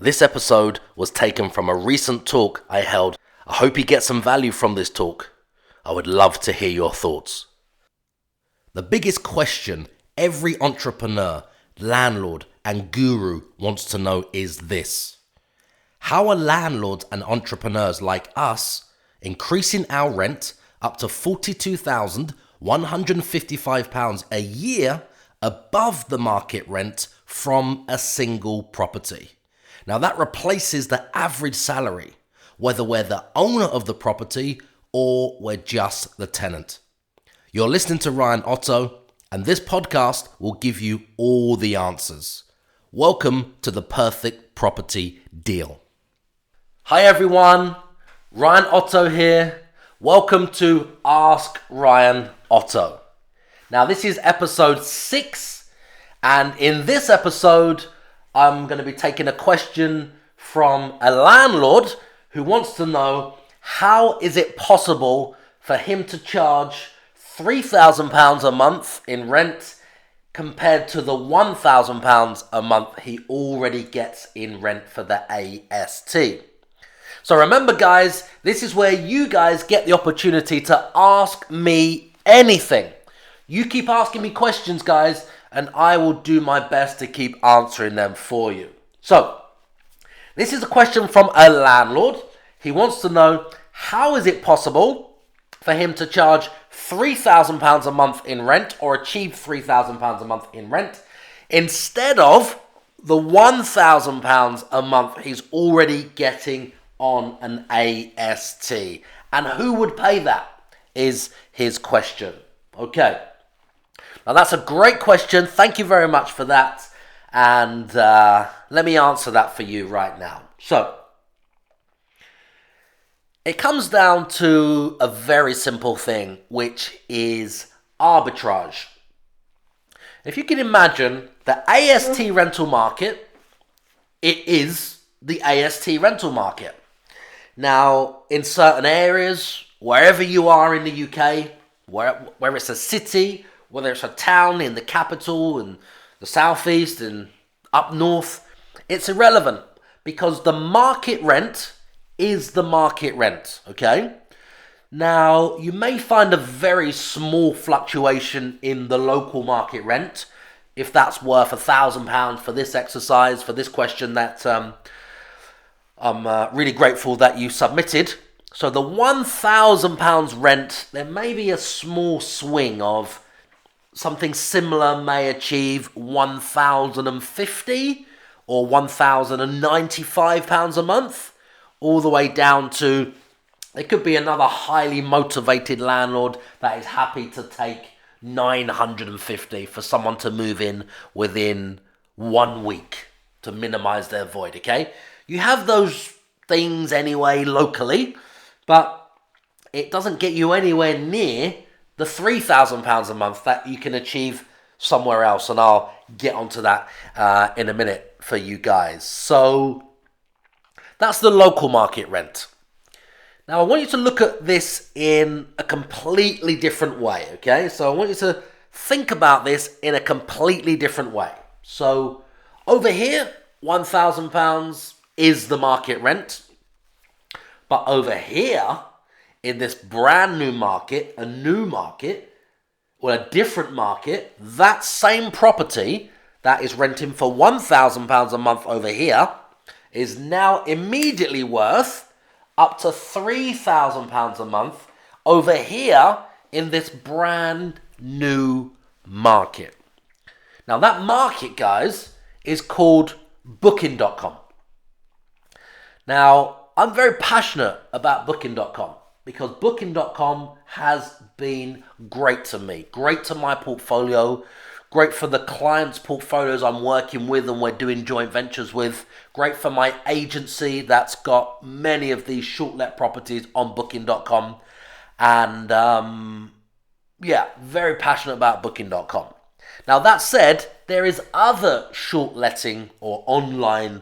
This episode was taken from a recent talk I held. I hope you get some value from this talk. I would love to hear your thoughts. The biggest question every entrepreneur, landlord, and guru wants to know is this: how are landlords and entrepreneurs like us increasing our rent up to £42,155 a year above the market rent from a single property? Now that replaces the average salary, whether we're the owner of the property or we're just the tenant. You're listening to Ryan OTTO, and this podcast will give you all the answers. Welcome to the Perfect Property Deal. Hi everyone, Ryan OTTO here. Welcome to Ask Ryan OTTO. Now this is episode 6, and in this episode I'm going to be taking a question from a landlord who wants to know how is it possible for him to charge £3,000 a month in rent compared to the £1,000 a month he already gets in rent for the AST. So remember guys, this is where you guys get the opportunity to ask me anything. You keep asking me questions guys, and I will do my best to keep answering them for you. So, this is a question from a landlord. He wants to know, how is it possible for him to charge £3,000 a month in rent or achieve £3,000 a month in rent instead of the £1,000 a month he's already getting on an AST? And who would pay that is his question. Okay. Now that's a great question. Thank you very much for that. And let me answer that for you right now. So, it comes down to a very simple thing, which is arbitrage. If you can imagine the AST rental market, it is the AST rental market. Now, in certain areas, wherever you are in the UK, where it's a city, whether it's a town in the capital and the southeast and up north, it's irrelevant because the market rent is the market rent, okay? Now, you may find a very small fluctuation in the local market rent, if that's worth £1,000 for this exercise, for this question that I'm really grateful that you submitted. So the £1,000 rent, there may be a small swing of something similar may achieve £1,050 or £1,095 a month, all the way down to, it could be another highly motivated landlord that is happy to take £950 for someone to move in within 1 week to minimize their void, okay? You have those things anyway locally, but it doesn't get you anywhere near the £3,000 a month that you can achieve somewhere else, and I'll get onto that in a minute for you guys. So that's the local market rent. Now I want you to look at this in a completely different way, okay? So I want you to think about this in a completely different way. So over here, £1,000 is the market rent, but over here, in this brand new market, a new market, or a different market, that same property that is renting for £1,000 a month over here is now immediately worth up to £3,000 a month over here in this brand new market. Now that market, guys, is called Booking.com. Now, I'm very passionate about Booking.com. Because Booking.com has been great to me, great to my portfolio, great for the clients' portfolios I'm working with and we're doing joint ventures with, great for my agency that's got many of these short-let properties on Booking.com, and very passionate about Booking.com. Now that said, there is other short-letting or online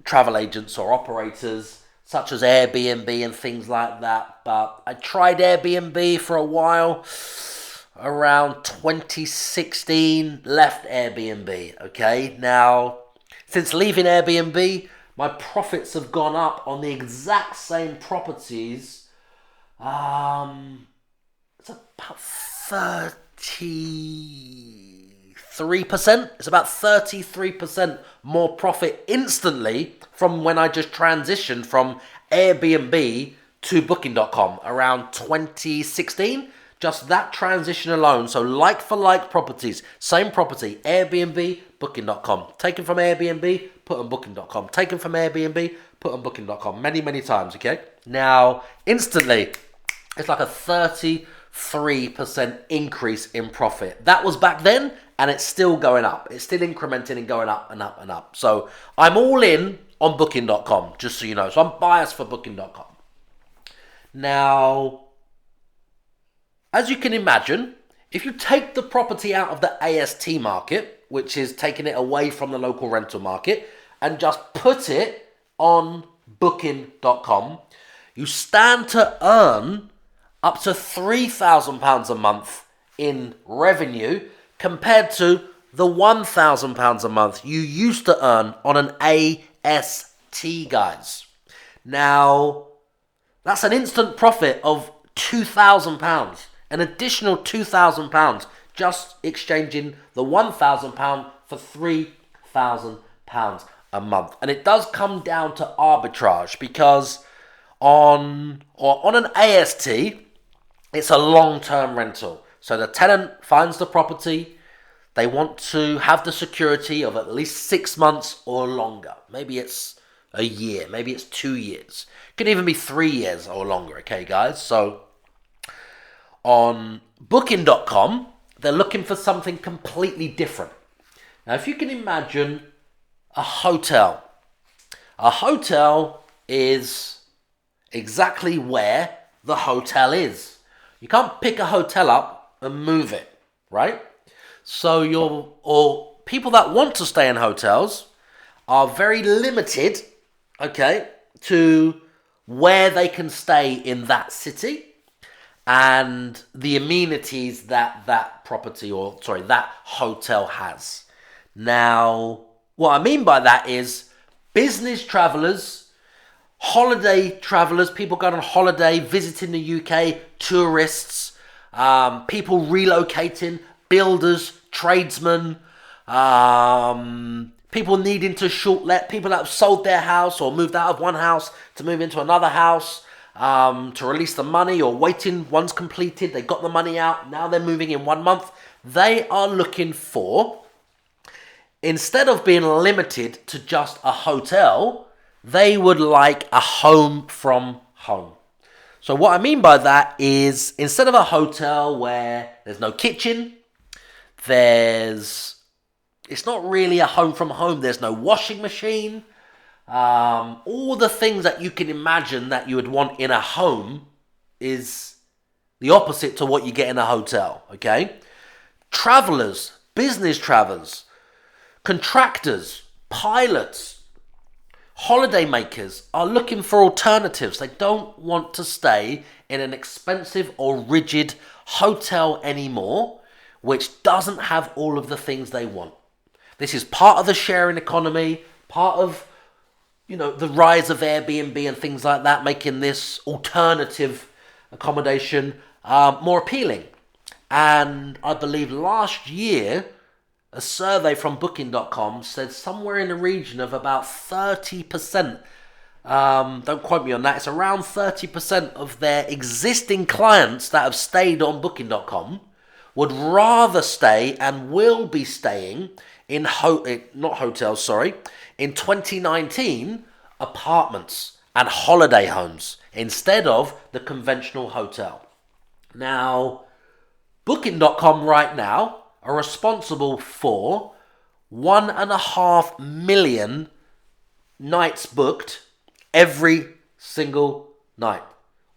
travel agents or operators such as Airbnb and things like that. But I tried Airbnb for a while, around 2016, left Airbnb, okay? Now, Since leaving Airbnb, my profits have gone up on the exact same properties. It's about 33%. It's about 33% more profit instantly from when I just transitioned from Airbnb to Booking.com around 2016. Just that transition alone. So like for like properties, same property, Airbnb, Booking.com. Taken from Airbnb, put on Booking.com. Taken from Airbnb, put on Booking.com. Many, many times, okay? Now, instantly, it's like a 33% increase in profit. That was back then, and it's still going up. It's still incrementing and going up and up and up. So I'm all in on Booking.com, just so you know. So I'm biased for Booking.com. Now, as you can imagine, if you take the property out of the AST market, which is taking it away from the local rental market, and just put it on Booking.com, you stand to earn up to £3,000 a month in revenue compared to the £1,000 a month you used to earn on an AST, guys. Now, that's an instant profit of £2,000, an additional £2,000, just exchanging the £1,000 for £3,000 a month. And it does come down to arbitrage, because on an AST, it's a long-term rental. So the tenant finds the property, they want to have the security of at least 6 months or longer. Maybe it's a year, maybe it's 2 years. It could even be 3 years or longer, okay, guys? So on Booking.com, they're looking for something completely different. Now, if you can imagine a hotel is exactly where the hotel is. You can't pick a hotel up and move it, right? So people that want to stay in hotels are very limited, okay, to where they can stay in that city and the amenities that that hotel has. Now, what I mean by that is business travelers, holiday travelers, people going on holiday, visiting the UK, tourists, people relocating, builders, tradesmen, people needing to short let, people that have sold their house or moved out of one house to move into another house, to release the money, or waiting, one's completed, they got the money out, now they're moving in 1 month. They are looking for, instead of being limited to just a hotel, they would like a home from home. So what I mean by that is, instead of a hotel where there's no kitchen, it's not really a home from home, there's no washing machine, all the things that you can imagine that you would want in a home is the opposite to what you get in a hotel, okay? Travelers, business travelers, contractors, pilots, holiday makers are looking for alternatives. They don't want to stay in an expensive or rigid hotel anymore, which doesn't have all of the things they want. This is part of the sharing economy, part of, the rise of Airbnb and things like that, making this alternative accommodation more appealing. And I believe last year, a survey from Booking.com said somewhere in the region of about 30%, don't quote me on that, it's around 30% of their existing clients that have stayed on Booking.com would rather stay and will be staying in in 2019, apartments and holiday homes instead of the conventional hotel. Now, Booking.com right now are responsible for 1.5 million nights booked every single night,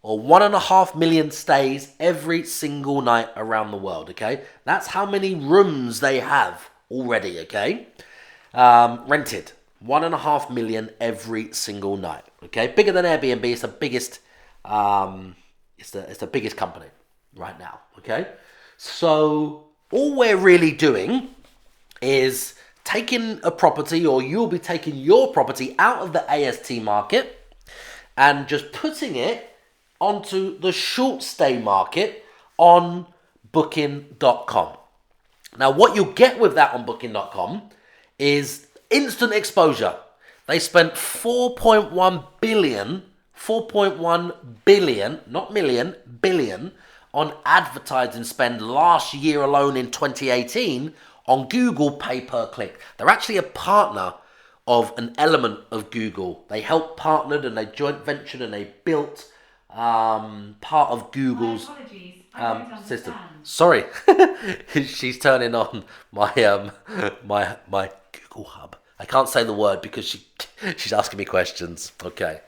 or 1.5 million stays every single night around the world, okay? That's how many rooms they have already, okay? Rented. 1.5 million every single night, okay? Bigger than Airbnb. It's the biggest, it's the biggest company right now, okay? So all we're really doing is taking a property, or you'll be taking your property out of the AST market and just putting it onto the short stay market on booking.com. Now, what you'll get with that on booking.com is instant exposure. They spent 4.1 billion, not million, billion, on advertising spend last year alone in 2018 on Google pay-per-click. They're actually a partner of an element of Google. They helped partnered and they joint ventured and they built part of Google's system. Sorry, she's turning on my my Google Hub. I can't say the word because she's asking me questions. Okay,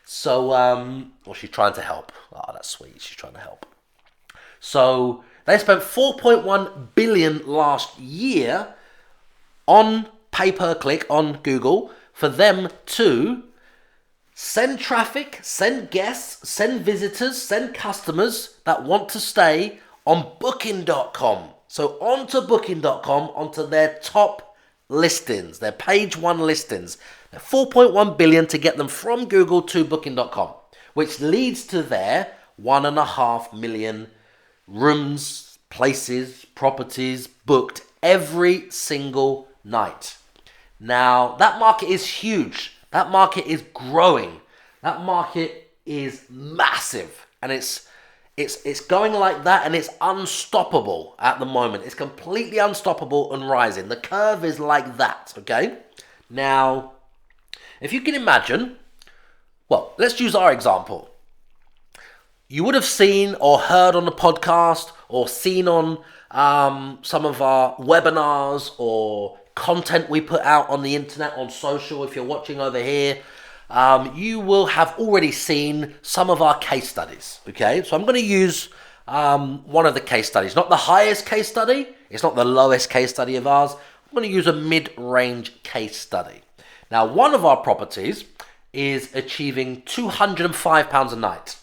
so well, she's trying to help. Oh, that's sweet. She's trying to help. So they spent 4.1 billion last year on pay-per-click on Google for them to send traffic, send guests, send visitors, send customers that want to stay on booking.com. So onto booking.com, onto their top listings, their page one listings. 4.1 billion to get them from Google to booking.com, which leads to their 1.5 million rooms, places, properties booked every single night. Now, that market is huge. That market is growing. That market is massive. And it's going like that, and it's unstoppable at the moment. It's completely unstoppable and rising. The curve is like that, okay? Now, if you can imagine, well, let's use our example. You would have seen or heard on the podcast or seen on some of our webinars or content we put out on the internet, on social. If you're watching over here, you will have already seen some of our case studies, okay? So I'm going to use one of the case studies. Not the highest case study. It's not the lowest case study of ours. I'm going to use a mid-range case study. Now, one of our properties is achieving £205 a night.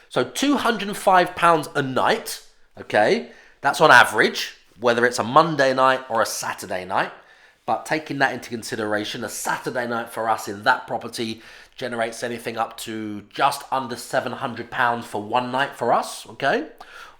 So £205 a night, okay, that's on average, whether it's a Monday night or a Saturday night. But taking that into consideration, a Saturday night for us in that property generates anything up to just under £700 for one night for us, okay?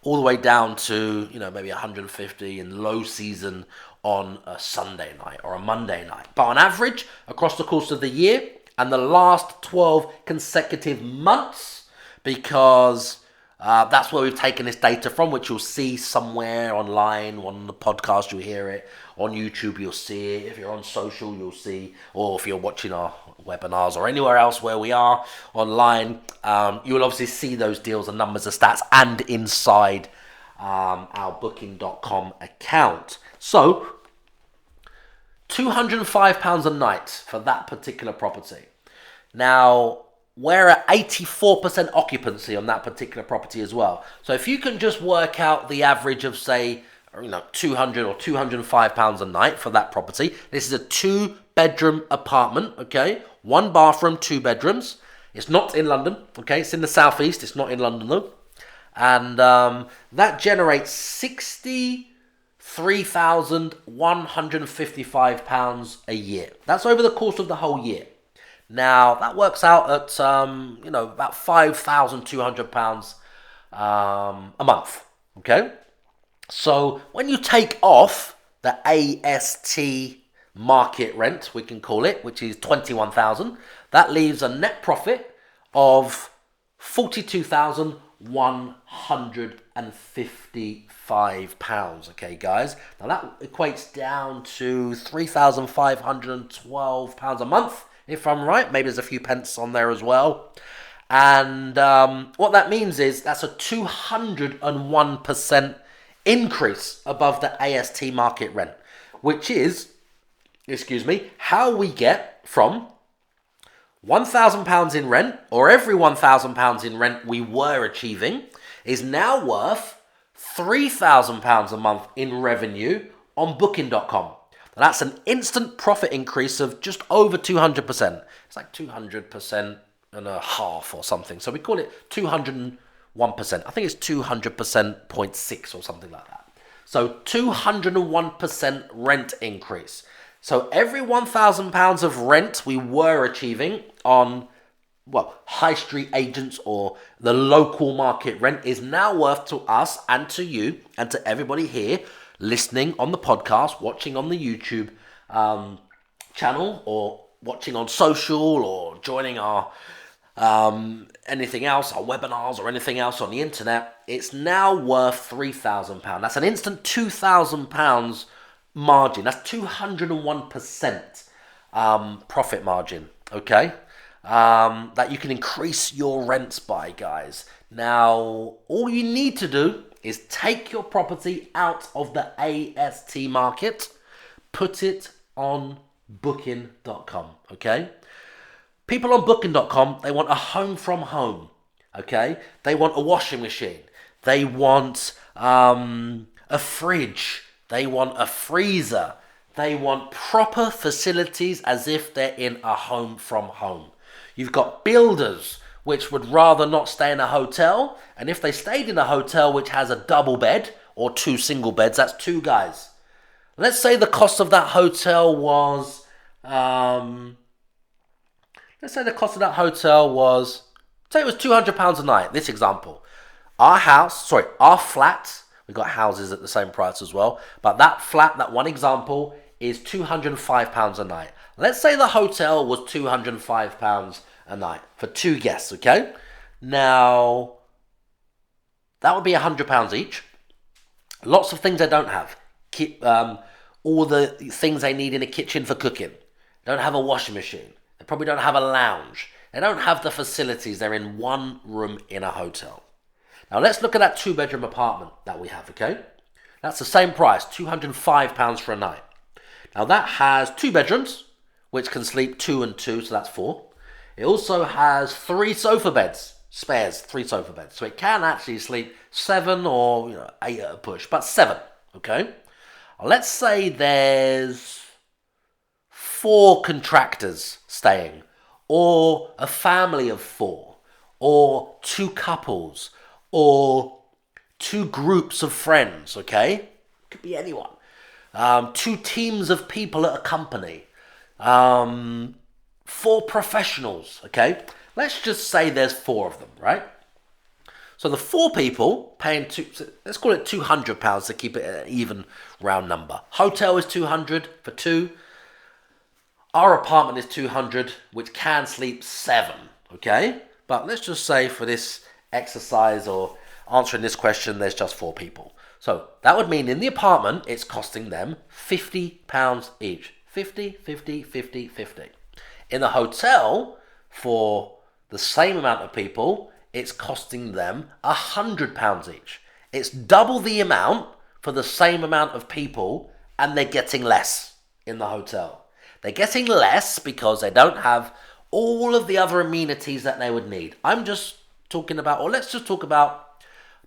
All the way down to, maybe 150 in low season on a Sunday night or a Monday night. But on average, across the course of the year and the last 12 consecutive months, because that's where we've taken this data from, which you'll see somewhere online, on the podcast you'll hear it, on YouTube you'll see it, if you're on social you'll see, or if you're watching our webinars or anywhere else where we are online, you will obviously see those deals and numbers and stats and inside our booking.com account. So, £205 a night for that particular property. Now, we're at 84% occupancy on that particular property as well. So if you can just work out the average of, say, £200 or £205 a night for that property. This is a 2-bedroom apartment, okay? 1 bathroom, 2 bedrooms. It's not in London, okay? It's in the southeast. It's not in London, though. And that generates £63,155 a year. That's over the course of the whole year. Now, that works out at, about £5,200 a month, okay? So, when you take off the AST market rent, we can call it, which is £21,000, that leaves a net profit of £42,155, okay, guys? Now, that equates down to £3,512 a month, if I'm right. Maybe there's a few pence on there as well. And what that means is that's a 201% increase above the AST market rent, which is, how we get from £1,000 in rent, or every £1,000 in rent we were achieving, is now worth £3,000 a month in revenue on booking.com. That's an instant profit increase of just over 200%. It's like 200% and a half or something. So we call it 201%. I think it's 200.6 or something like that. So 201% rent increase. So every £1,000 of rent we were achieving on, well, high street agents or the local market rent is now worth to us and to you and to everybody here listening on the podcast, watching on the YouTube channel, or watching on social, or joining our anything else, our webinars or anything else on the internet. It's now worth £3,000. That's an instant £2,000 margin. That's 201% profit margin, okay? That you can increase your rents by, guys. Now, all you need to do is take your property out of the AST market, put it on booking.com, okay? People on booking.com, they want a home from home, okay? They want a washing machine. They want a fridge. They want a freezer. They want proper facilities as if they're in a home from home. You've got builders which would rather not stay in a hotel, and if they stayed in a hotel which has a double bed or 2 single beds, that's 2 guys. Let's say the cost of that hotel was, say it was £200 a night, this example. Our flat, we got houses at the same price as well, but that flat, that one example, is £205 a night. Let's say the hotel was £205 a night for 2 guests, okay? Now, that would be £100 each. Lots of things they don't have. All the things they need in a kitchen for cooking. They don't have a washing machine. They probably don't have a lounge. They don't have the facilities. They're in one room in a hotel. Now, let's look at that 2-bedroom apartment that we have, okay? That's the same price, £205 for a night. Now, that has 2 bedrooms, which can sleep 2 and 2, so that's 4. It also has 3 sofa beds, spares 3 sofa beds. So it can actually sleep 7 or 8 at a push, but 7, okay? Let's say there's 4 contractors staying, or a family of 4, or 2 couples, or 2 groups of friends, okay? Could be anyone. 2 teams of people at a company. 4 professionals, okay? Let's just say there's 4 of them, right? So the 4 people paying let's call it £200 to keep it an even round number. Hotel is 200 for 2. Our apartment is 200, which can sleep 7, okay? But let's just say for this exercise or answering this question, there's just 4 people. So that would mean in the apartment, it's costing them £50 each. 50, 50, 50, 50. In the hotel, for the same amount of people, it's costing them £100 each. It's double the amount for the same amount of people, and they're getting less in the hotel. They're getting less because they don't have all of the other amenities that they would need. I'm just talking about, or let's just talk about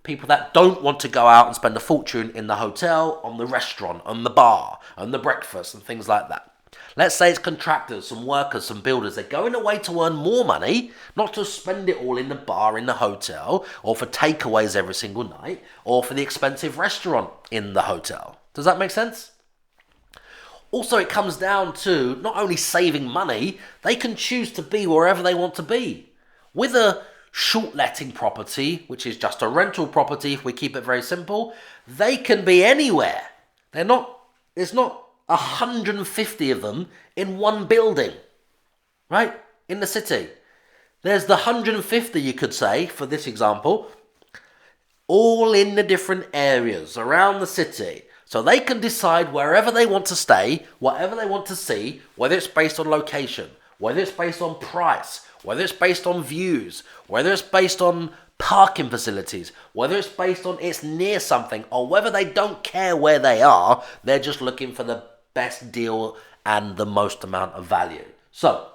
people that don't want to go out and spend a fortune in the hotel, on the restaurant, on the bar, on the breakfast and things like that. Let's say it's contractors, some workers, some builders. They're going away to earn more money, not to spend it all in the bar, in the hotel, or for takeaways every single night, or for the expensive restaurant in the hotel. Does that make sense? Also, it comes down to not only saving money, they can choose to be wherever they want to be. With a short letting property, which is just a rental property, if we keep it very simple, they can be anywhere. There's not 150 of them in one building, right? In the city. There's the 150, you could say, for this example, all in the different areas around the city. So they can decide wherever they want to stay, whatever they want to see, whether it's based on location, whether it's based on price, whether it's based on views, whether it's based on parking facilities, whether it's based on it's near something, or whether they don't care where they are, they're just looking for the best deal and the most amount of value. So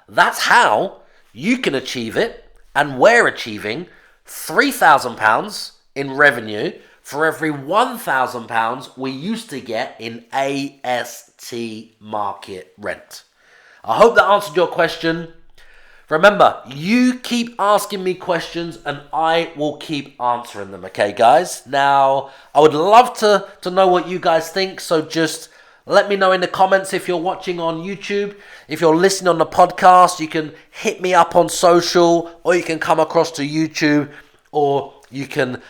that's how you can achieve it, and we're achieving £3,000 in revenue for every £1,000 we used to get in AST market rent. I hope that answered your question. Remember, you keep asking me questions and I will keep answering them, okay, guys? Now, I would love to know what you guys think, so just Let me know in the comments if you're watching on YouTube. If you're listening on the podcast, you can hit me up on social, or you can come across to YouTube, or you can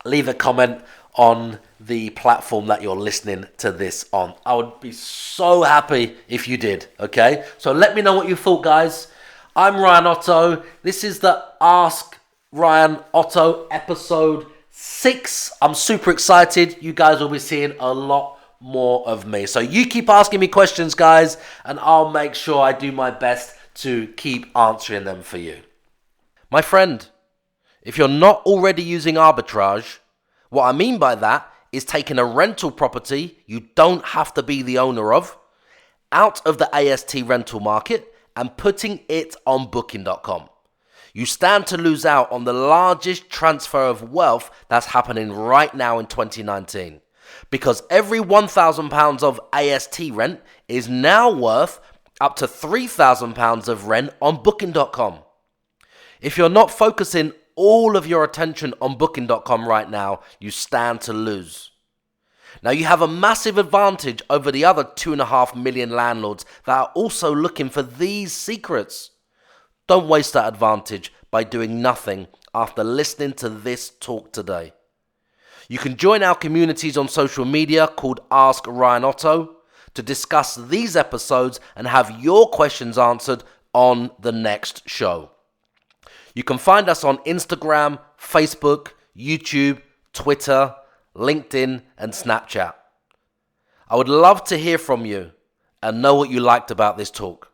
leave a comment on the platform that you're listening to this on. I would be so happy if you did, okay? So let me know what you thought, guys. I'm Ryan Otto. This is the Ask Ryan Otto episode 6. I'm super excited. You guys will be seeing a lot more of me. So you keep asking me questions, guys, and I'll make sure I do my best to keep answering them for you. My friend, if you're not already using arbitrage, what I mean by that is taking a rental property you don't have to be the owner of out of the AST rental market and putting it on Booking.com. You stand to lose out on the largest transfer of wealth that's happening right now in 2019. Because every £1,000 of AST rent is now worth up to £3,000 of rent on Booking.com. If you're not focusing all of your attention on Booking.com right now, you stand to lose. Now you have a massive advantage over the other 2.5 million landlords that are also looking for these secrets. Don't waste that advantage by doing nothing after listening to this talk today. You can join our communities on social media called Ask Ryan Otto to discuss these episodes and have your questions answered on the next show. You can find us on Instagram, Facebook, YouTube, Twitter, LinkedIn, and Snapchat. I would love to hear from you and know what you liked about this talk.